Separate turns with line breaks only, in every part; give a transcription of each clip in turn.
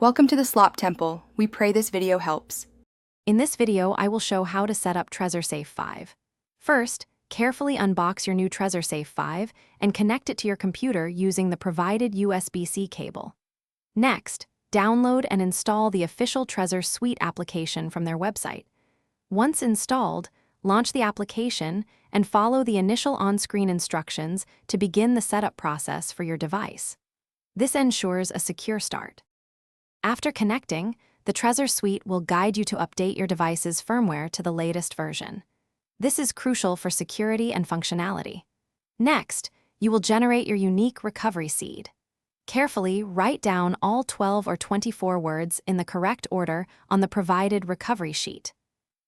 Welcome to the Slop Temple. We pray this video helps.
In this video, I will show how to set up Trezor Safe 5. First, carefully unbox your new Trezor Safe 5 and connect it to your computer using the provided USB-C cable. Next, download and install the official Trezor Suite application from their website. Once installed, launch the application and follow the initial on-screen instructions to begin the setup process for your device. This ensures a secure start. After connecting, the Trezor Suite will guide you to update your device's firmware to the latest version. This is crucial for security and functionality. Next, you will generate your unique recovery seed. Carefully write down all 12 or 24 words in the correct order on the provided recovery sheet.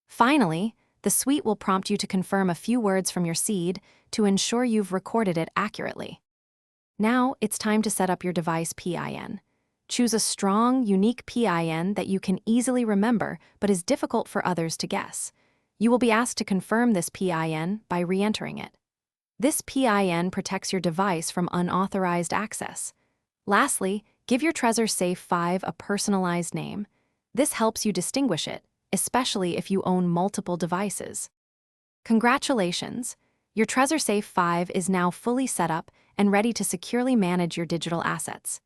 Finally, the suite will prompt you to confirm a few words from your seed to ensure you've recorded it accurately. Now, it's time to set up your device PIN. Choose a strong, unique PIN that you can easily remember but is difficult for others to guess. You will be asked to confirm this PIN by re-entering it. This PIN protects your device from unauthorized access. Lastly, give your Trezor Safe 5 a personalized name. This helps you distinguish it, especially if you own multiple devices. Congratulations! Your Trezor Safe 5 is now fully set up and ready to securely manage your digital assets.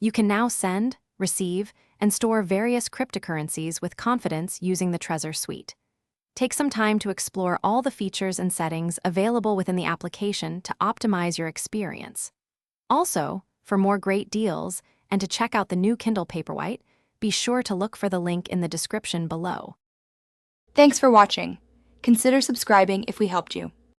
You can now send, receive, and store various cryptocurrencies with confidence using the Trezor Suite. Take some time to explore all the features and settings available within the application to optimize your experience. Also, for more great deals and to check out the new Kindle Paperwhite, be sure to look for the link in the description below.
Thanks for watching. Consider subscribing if we helped you.